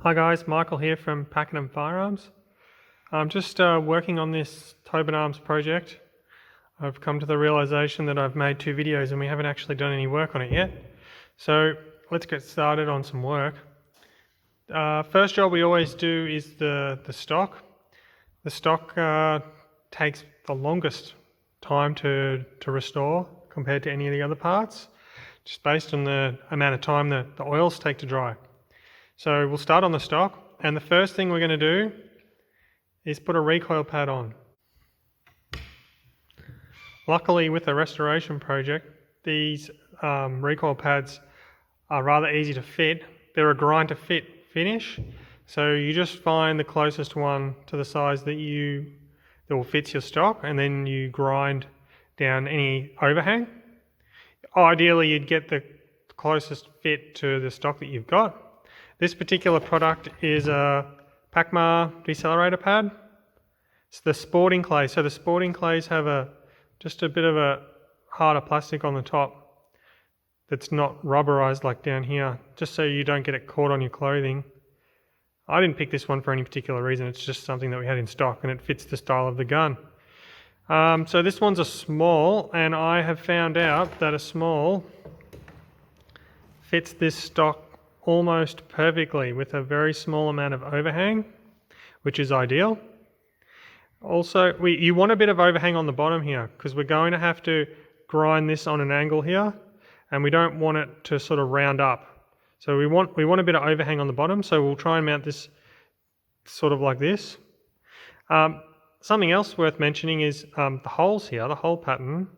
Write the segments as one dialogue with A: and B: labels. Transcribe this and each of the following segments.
A: Hi guys, Michael here from Pakenham Firearms. I'm just working on this Tobin arms project. I've come to the realization that I've made 2 videos and we haven't actually done any work on it yet. So let's get started on some work. First job we always do is the stock. The stock takes the longest time to restore compared to any of the other parts, just based on the amount of time that the oils take to dry. So we'll start on the stock, and the first thing we're going to do is put a recoil pad on. Luckily with the restoration project, these recoil pads are rather easy to fit. They're a grind to fit finish, so you just find the closest one to the size that will fit your stock, and then you grind down any overhang. Ideally you'd get the closest fit to the stock that you've got. This particular product is a Pacma decelerator pad. It's the sporting clay. So the sporting clays have just a bit of a harder plastic on the top that's not rubberized like down here, just so you don't get it caught on your clothing. I didn't pick this one for any particular reason. It's just something that we had in stock and it fits the style of the gun. So this one's a small, and I have found out that a small fits this stock almost perfectly with a very small amount of overhang, which is ideal. Also, you want a bit of overhang on the bottom here because we're going to have to grind this on an angle here, and we don't want it to sort of round up. So we want a bit of overhang on the bottom, so we'll try and mount this sort of like this. Something else worth mentioning is the holes here, the hole pattern,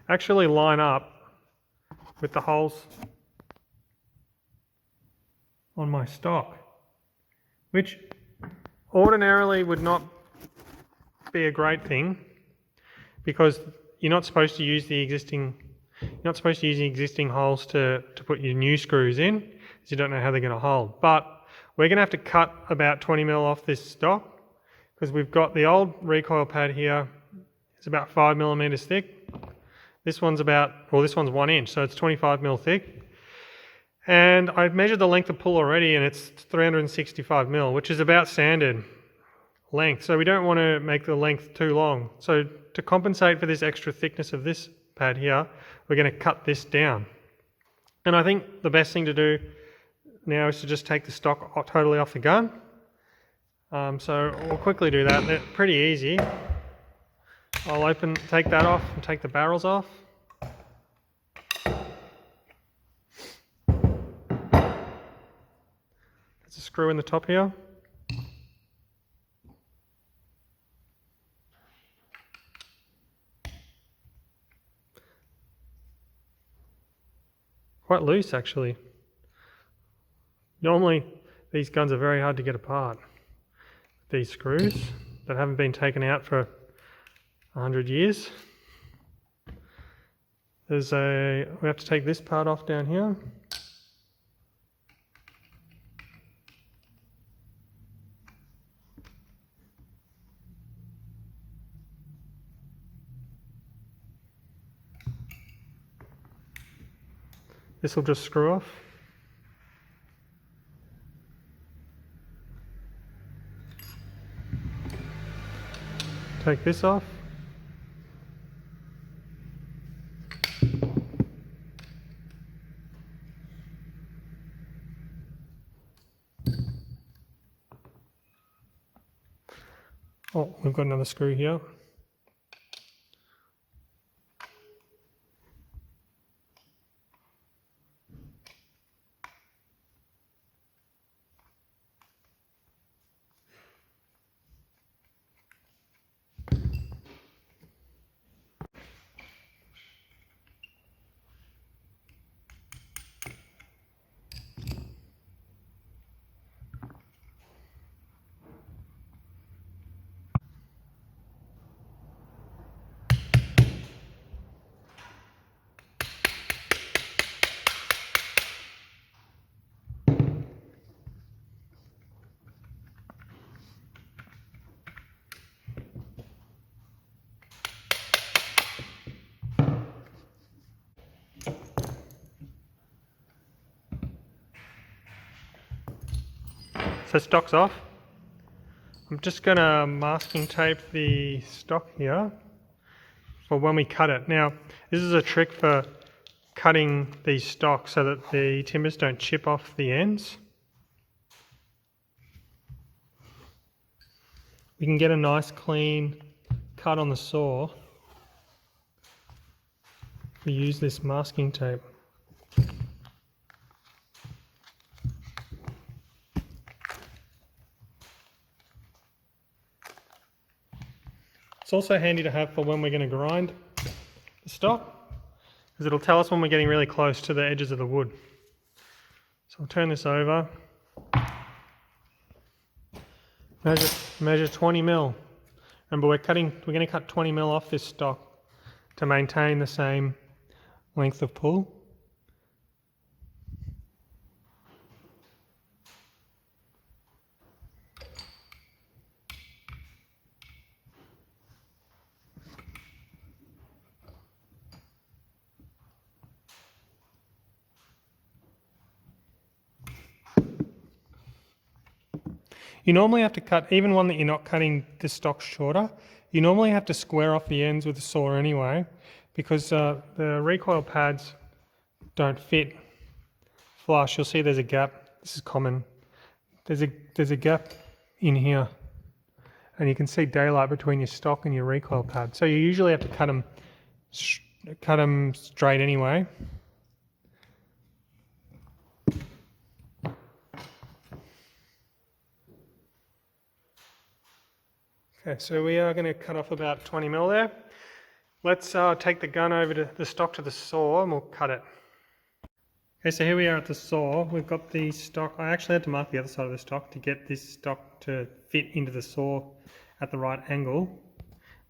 A: actually line up with the holes on my stock, which ordinarily would not be a great thing because you're not supposed to use the existing holes to put your new screws in, because you don't know how they're going to hold. But we're going to have to cut about 20 mil off this stock because we've got the old recoil pad here. It's about 5 millimeters thick. This one's 1 inch, so it's 25 mil thick. And I've measured the length of pull already, and it's 365 mil, which is about standard length. So we don't want to make the length too long. So to compensate for this extra thickness of this pad here, we're going to cut this down. And I think the best thing to do now is to just take the stock totally off the gun. So we'll quickly do that. They're pretty easy. I'll take that off and take the barrels off. There's a screw in the top here. Quite loose actually. Normally these guns are very hard to get apart. These screws that haven't been taken out for 100 years. We have to take this part off down here. This will just screw off. Take this off. Oh, we've got another screw here. So stock's off. I'm just going to masking tape the stock here for when we cut it. Now, this is a trick for cutting these stocks so that the timbers don't chip off the ends. We can get a nice clean cut on the saw if we use this masking tape. It's also handy to have for when we're going to grind the stock, because it'll tell us when we're getting really close to the edges of the wood. So I'll turn this over. Measure 20 mil. Remember, we're going to cut 20 mil off this stock to maintain the same length of pull. You normally have to cut, even one that you're not cutting the stock shorter, you normally have to square off the ends with the saw anyway, because the recoil pads don't fit flush. You'll see there's a gap. This is common. There's a gap in here, and you can see daylight between your stock and your recoil pad. So you usually have to cut them straight anyway. Okay, so we are going to cut off about 20 mil there. Let's take the gun over to the stock to the saw and we'll cut it. Okay, so here we are at the saw. We've got the stock. I actually had to mark the other side of the stock to get this stock to fit into the saw at the right angle.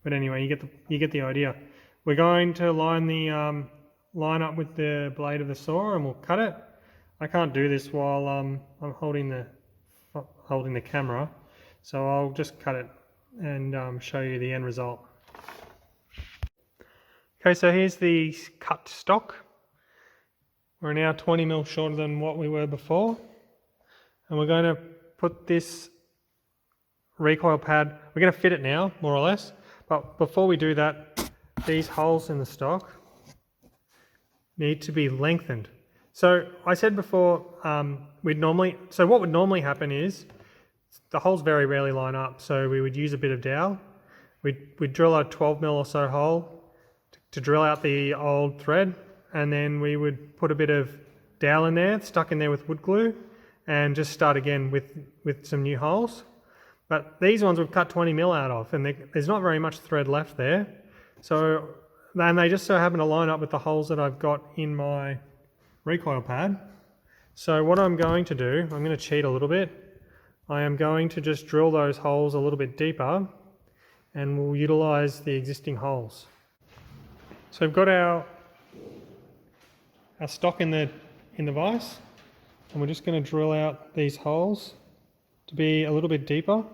A: But anyway, you get the idea. We're going to line up with the blade of the saw and we'll cut it. I can't do this while I'm holding the camera, so I'll just cut it and show you the end result. Okay, so here's the cut stock. We're now 20 mil shorter than what we were before, and we're going to put this recoil pad, we're going to fit it now, more or less, but before we do that, these holes in the stock need to be lengthened. So I said before, what would normally happen is the holes very rarely line up, so we would use a bit of dowel. We'd drill a 12 mil or so hole to drill out the old thread, and then we would put a bit of dowel in there, stuck in there with wood glue, and just start again with some new holes. But these ones we've cut 20 mil out of, and there's not very much thread left there. So, and they just so happen to line up with the holes that I've got in my recoil pad. So what I'm going to do, I'm going to cheat a little bit. I am going to just drill those holes a little bit deeper, and we'll utilize the existing holes. So we've got our stock in the vise, and we're just going to drill out these holes to be a little bit deeper.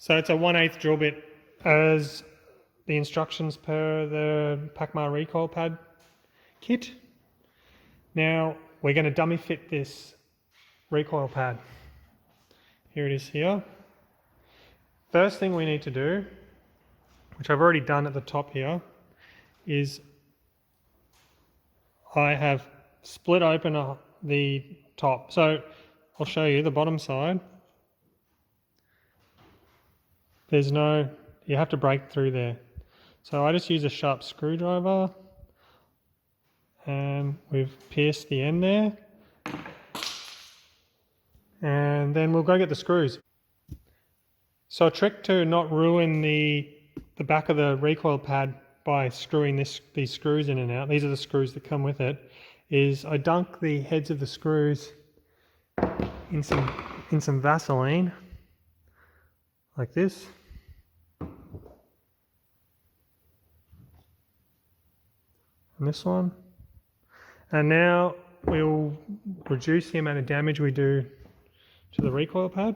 A: So it's a 1/8 drill bit as the instructions per the Pacmar recoil pad kit. Now we're going to dummy fit this recoil pad. Here it is here. First thing we need to do, which I've already done at the top here, is I have split open the top. So I'll show you the bottom side. You have to break through there. So I just use a sharp screwdriver, and we've pierced the end there. And then we'll go get the screws. So a trick to not ruin the back of the recoil pad by screwing these screws in and out, these are the screws that come with it, is I dunk the heads of the screws in some Vaseline, like this. and this one. And now we'll reduce the amount of damage we do to the recoil pad.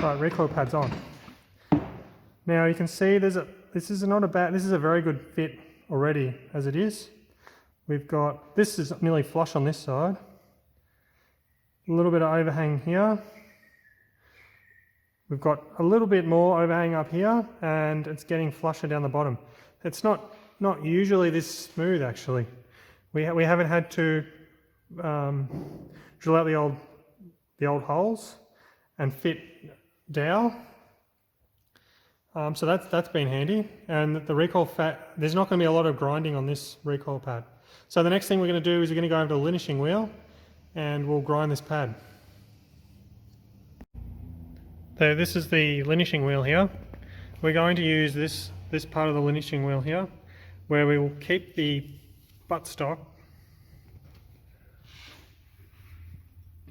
A: Right, recoil pad's on. Now you can see this is a very good fit already as it is. We've got, this is nearly flush on this side. A little bit of overhang here. We've got a little bit more overhang up here, and it's getting flusher down the bottom. It's not usually this smooth actually. We haven't had to drill out the old holes and fit dowel. So that's been handy. And the recoil there's not going to be a lot of grinding on this recoil pad. So the next thing we're going to do is we're going to go over to the linishing wheel and we'll grind this pad. So this is the linishing wheel here. We're going to use this part of the linishing wheel here, where we will keep the buttstock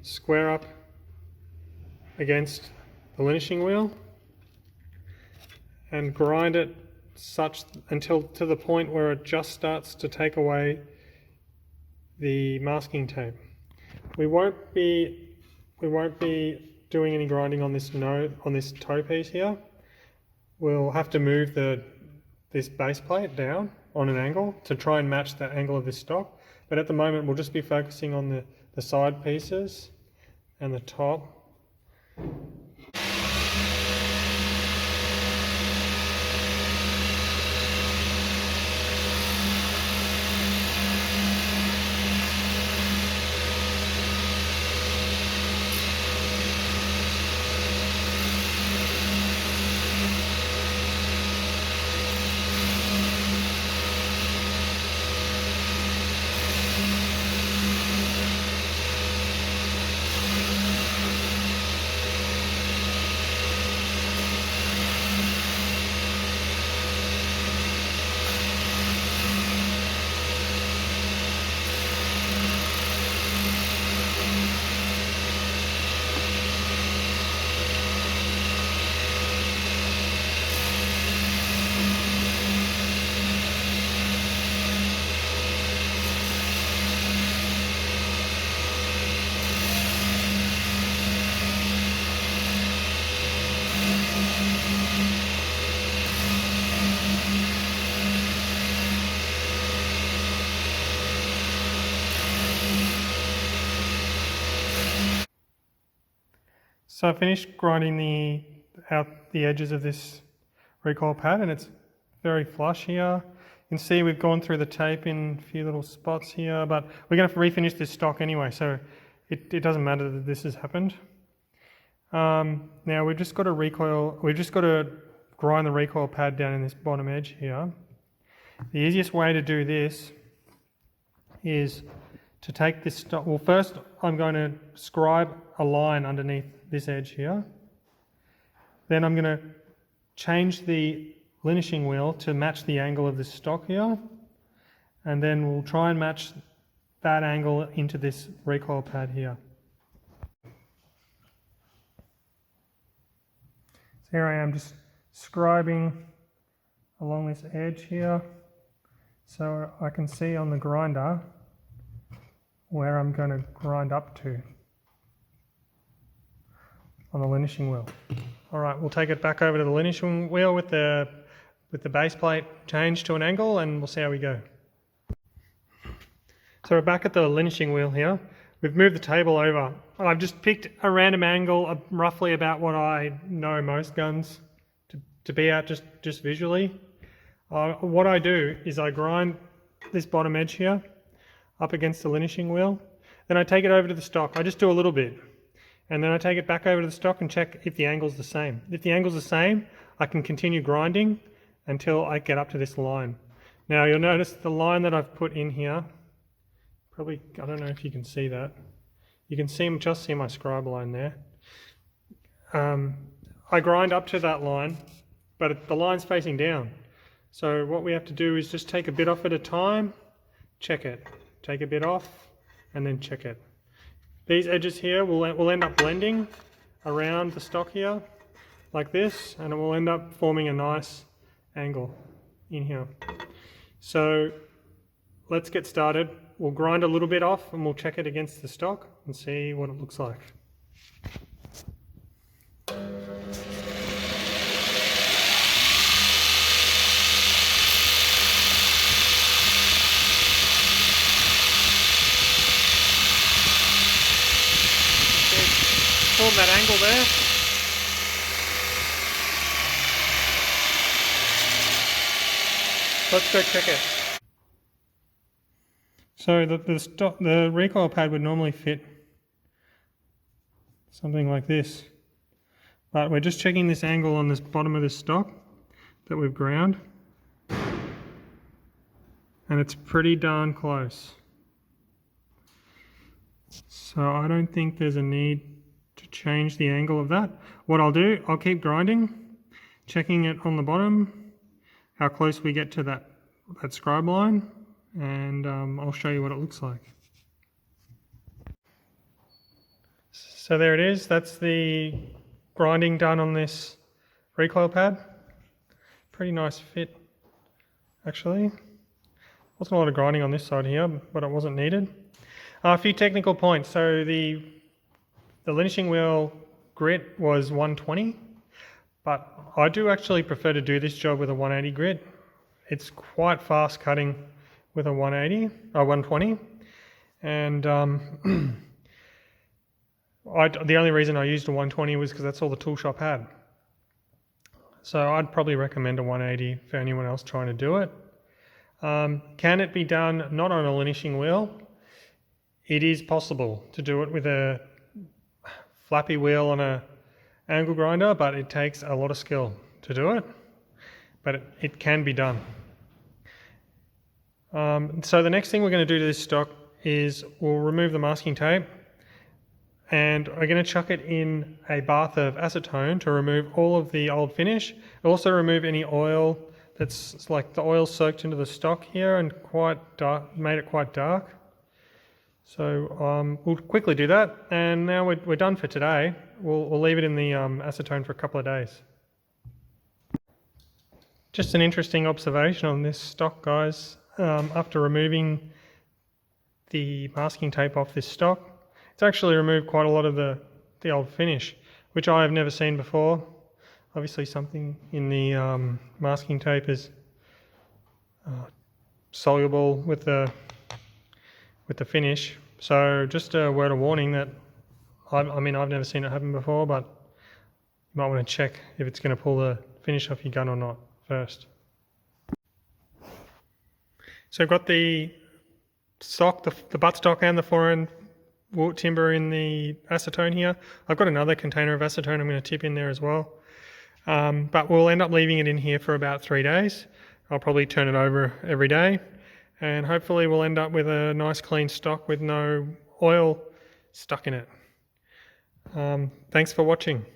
A: square up against the linishing wheel and grind it until to the point where it just starts to take away the masking tape. We won't be doing any grinding on this toe piece here. We'll have to move this base plate down on an angle to try and match the angle of this stock. But at the moment we'll just be focusing on the side pieces and the top. So I finished grinding out the edges of this recoil pad, and it's very flush here. You can see we've gone through the tape in a few little spots here, but we're going to refinish this stock anyway, so it doesn't matter that this has happened. Now we've just got to grind the recoil pad down in this bottom edge here. The easiest way to do this is to take this stock. Well, first I'm going to scribe a line underneath this edge here. Then I'm going to change the linishing wheel to match the angle of this stock here, and then we'll try and match that angle into this recoil pad here. So here I am just scribing along this edge here, so I can see on the grinder where I'm going to grind up to on the linishing wheel. All right, we'll take it back over to the linishing wheel with the base plate changed to an angle, and we'll see how we go. So we're back at the linishing wheel here. We've moved the table over. I've just picked a random angle, roughly about what I know most guns to be at, just visually. What I do is I grind this bottom edge here up against the linishing wheel. Then I take it over to the stock. I just do a little bit. And then I take it back over to the stock and check if the angle's the same. If the angle's the same, I can continue grinding until I get up to this line. Now you'll notice the line that I've put in here, probably, I don't know if you can see that. You can just see my scribe line there. I grind up to that line, but the line's facing down. So what we have to do is just take a bit off at a time, check it. Take a bit off, and then check it. These edges here will end up blending around the stock here, like this, and it will end up forming a nice angle in here. So let's get started. We'll grind a little bit off and we'll check it against the stock and see what it looks like. Form that angle there. Let's go check it. So the recoil pad would normally fit something like this, but we're just checking this angle on this bottom of this stock that we've ground, and it's pretty darn close. So I don't think there's a need to change the angle of that. What I'll do, I'll keep grinding, checking it on the bottom, how close we get to that scribe line, and I'll show you what it looks like. So there it is, that's the grinding done on this recoil pad. Pretty nice fit, actually. Wasn't a lot of grinding on this side here, but it wasn't needed. A few technical points. So the linishing wheel grit was 120, but I do actually prefer to do this job with a 180 grit. It's quite fast cutting with a 120, and the only reason I used a 120 was because that's all the tool shop had. So I'd probably recommend a 180 for anyone else trying to do it. Can it be done not on a linishing wheel? It is possible to do it with a flappy wheel on a angle grinder, but it takes a lot of skill to do it, but it can be done. So the next thing we're going to do to this stock is we'll remove the masking tape, and we're going to chuck it in a bath of acetone to remove all of the old finish. It'll also remove any oil that's like the oil soaked into the stock here and quite dark, made it quite dark. So we'll quickly do that, and now we're done for today. We'll leave it in the acetone for a couple of days. Just an interesting observation on this stock, guys. After removing the masking tape off this stock, it's actually removed quite a lot of the old finish, which I have never seen before. Obviously something in the masking tape is soluble with the finish. So just a word of warning that, I mean, I've never seen it happen before, but you might want to check if it's going to pull the finish off your gun or not first. So I've got the stock, the buttstock and the forend timber in the acetone here. I've got another container of acetone I'm going to tip in there as well. But we'll end up leaving it in here for about 3 days. I'll probably turn it over every day, and hopefully we'll end up with a nice clean stock with no oil stuck in it. Thanks for watching.